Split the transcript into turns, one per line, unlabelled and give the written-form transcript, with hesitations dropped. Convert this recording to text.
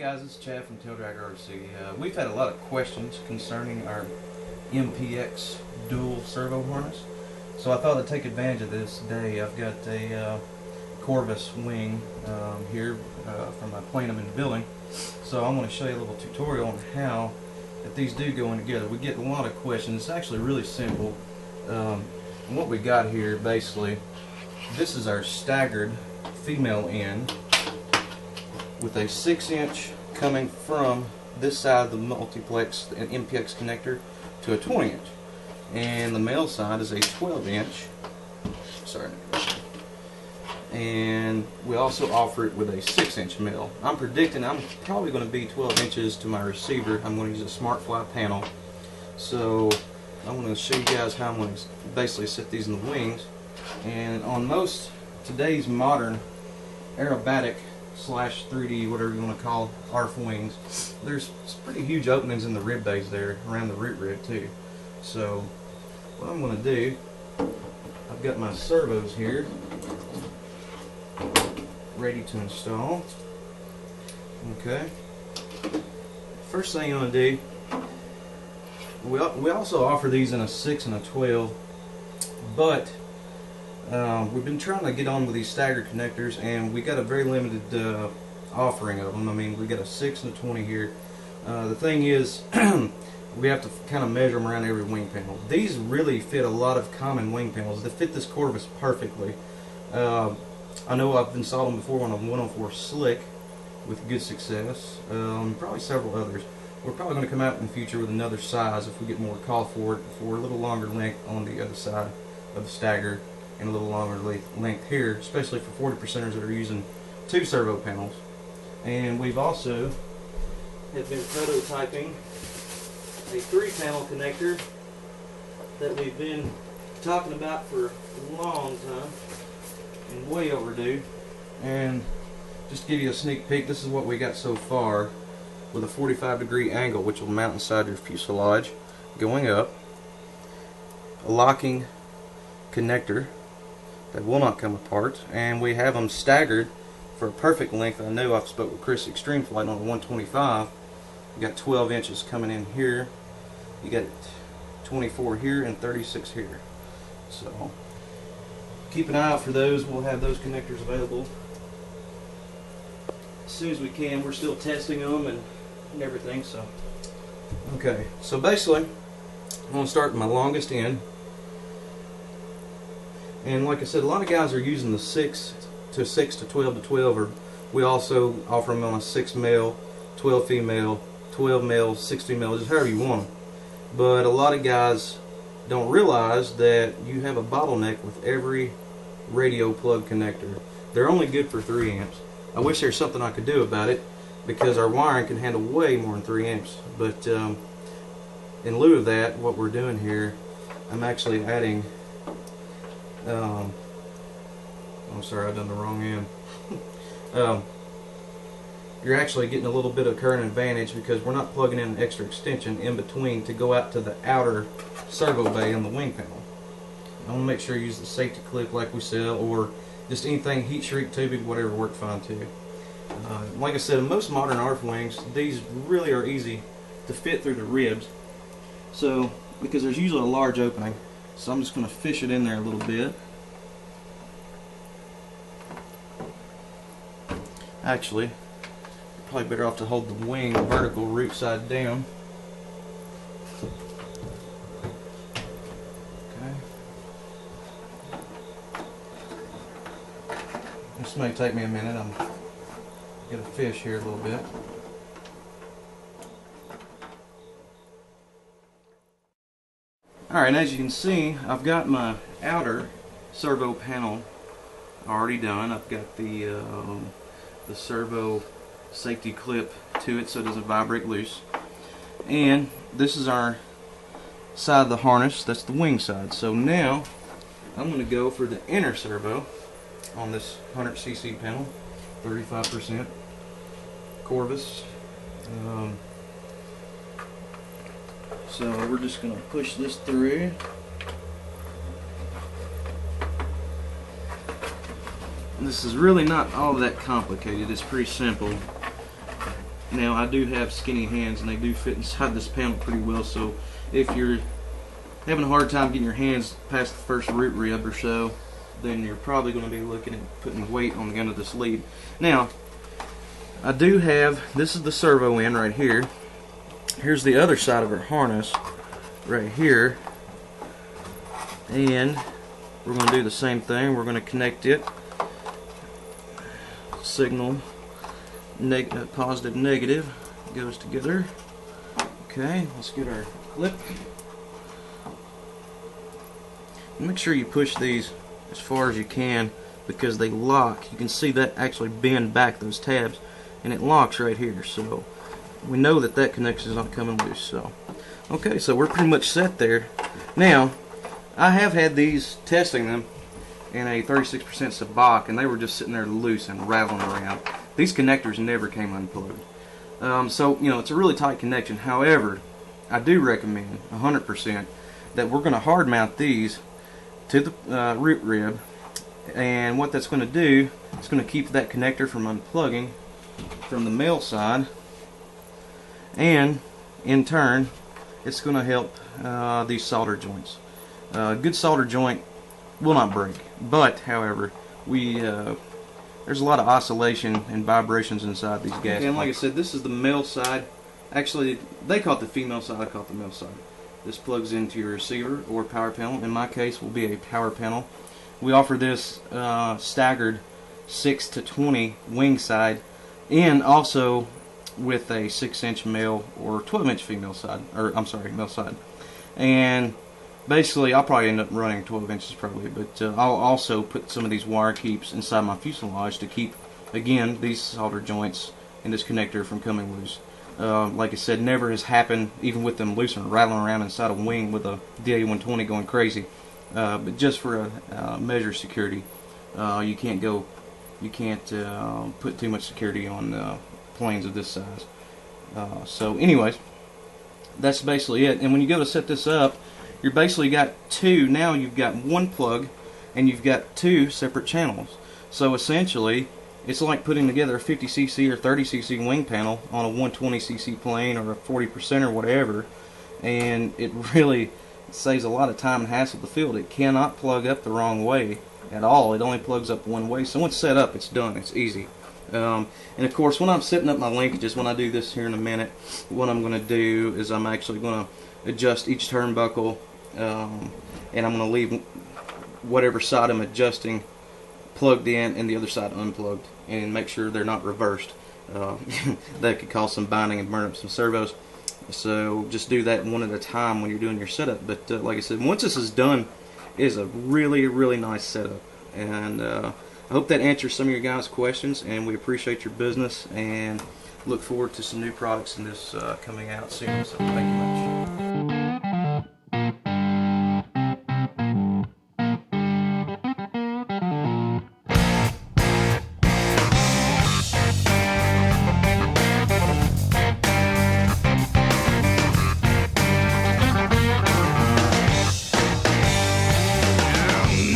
guys, it's Chad from Dragger RC. We've had a lot of questions concerning our MPX dual servo harness, so I thought I'd take advantage of this today. I've got a Corvus wing here from my Planum and building, so I'm going to show you a little tutorial on how that these do go in together. We get a lot of questions. It's actually really simple. What we got here, basically, this is our staggered female end with a 6-inch coming from this side of the multiplex and MPX connector to a 20-inch, and the male side is a 12-inch. Sorry, and we also offer it with a 6-inch male. I'm predicting I'm probably going to be 12 inches to my receiver. I'm going to use a smart fly panel, so I'm going to show you guys how I'm going to basically set these in the wings. And on most today's modern aerobatic slash 3D, whatever you want to call ARF wings, there's pretty huge openings in the rib base there, around the root rib too. So what I'm going to do, I've got my servos here ready to install. Okay, first thing I'm going to do, we also offer these in a 6 and a 12, but we've been trying to get on with these staggered connectors, and we got a very limited offering of them. I mean, we got a 6 and a 20 here. The thing is, we have to kind of measure them around every wing panel. These really fit a lot of common wing panels. They fit this Corvus perfectly. I know I've installed them before on a 104 slick with good success. Probably several others. We're probably going to come out in the future with another size if we get more call for it, for a little longer length on the other side of the stagger and a little longer length here, especially for 40%ers that are using 2 servo panels. And we've also have been prototyping a 3-panel connector that we've been talking about for a long time and way overdue. And just to give you a sneak peek, this is what we got so far, with a 45-degree angle, which will mount inside your fuselage going up, a locking connector that will not come apart, and we have them staggered for a perfect length. I know I've spoke with Chris Extreme Flight on a 125. You got 12 inches coming in here, you got 24 here and 36 here. So keep an eye out for those. We'll have those connectors available as soon as we can. We're still testing them and everything. So okay, so basically I'm going to start with my longest end. And like I said, a lot of guys are using the 6 to 12 to 12, or we also offer them on a 6 male, 12 female, 12 male, 6 female, just however you want them. But a lot of guys don't realize that you have a bottleneck with every radio plug connector. They're only good for 3 amps. I wish there's something I could do about it, because our wiring can handle way more than 3 amps. But in lieu of that, what we're doing here, I'm actually adding I'm sorry, I've done the wrong end. You're actually getting a little bit of current advantage because we're not plugging in an extra extension in between to go out to the outer servo bay on the wing panel. I want to make sure you use the safety clip like we sell, or just anything heat shrink tubing, whatever worked fine too. Like I said, in most modern ARF wings, these really are easy to fit through the ribs. So, because there's usually a large opening, so I'm just going to fish it in there a little bit. Actually, probably better off to hold the wing vertical, root side down. Okay. This may take me a minute. I'm get a fish here a little bit. Alright, as you can see, I've got my outer servo panel already done. I've got the servo safety clip to it so it doesn't vibrate loose. And this is our side of the harness, that's the wing side. So now I'm going to go for the inner servo on this 100cc panel, 35% Corvus. So we're just going to push this through. And this is really not all that complicated, it's pretty simple. Now I do have skinny hands and they do fit inside this panel pretty well, so if you're having a hard time getting your hands past the first root rib or so, then you're probably going to be looking at putting weight on the end of this lead. Now I do have, this is the servo end right here. Here's the other side of our harness right here, and we're going to do the same thing. We're going to connect it, signal positive negative goes together. Okay, let's get our clip. Make sure you push these as far as you can because they lock. You can see that actually bend back those tabs, and it locks right here, so we know that that connection is not coming loose. So okay, so we're pretty much set there. Now I have had these, testing them in a 36% sabak, and they were just sitting there loose and rattling around. These connectors never came unplugged. So you know, it's a really tight connection. However, I do recommend 100% that we're going to hard mount these to the root rib, and what that's going to do, it's going to keep that connector from unplugging from the male side, and in turn it's going to help these solder joints. Good solder joint will not break, but however, there's a lot of oscillation and vibrations inside these gas. And like I said, this is the male side. Actually, they call it the female side, I call it the male side. This plugs into your receiver or power panel. In my case, will be a power panel. We offer this staggered 6 to 20 wing side, and also with a 6-inch male or 12-inch female side, or I'm sorry, male side. And basically, I'll probably end up running 12 inches probably, but I'll also put some of these wire keeps inside my fuselage to keep, again, these solder joints and this connector from coming loose. Like I said, never has happened, even with them loose and rattling around inside a wing with a DA-120 going crazy. But just for a measure of security, you can't put too much security on planes of this size. So anyways, that's basically it. And when you go to set this up, you're basically got two. Now you've got one plug and you've got two separate channels. So essentially, it's like putting together a 50cc or 30cc wing panel on a 120cc plane or a 40% or whatever, and it really saves a lot of time and hassle to the field. It cannot plug up the wrong way at all. It only plugs up one way. So once set up, it's done. It's easy. And of course, when I'm setting up my linkages, when I do this here in a minute, what I'm going to do is I'm actually going to adjust each turnbuckle, and I'm going to leave whatever side I'm adjusting plugged in and the other side unplugged, and make sure they're not reversed. That could cause some binding and burn up some servos. So just do that one at a time when you're doing your setup. But like I said, once this is done, it is a really, really nice setup. And I hope that answers some of your guys' questions, and we appreciate your business and look forward to some new products in this coming out soon. So thank you much.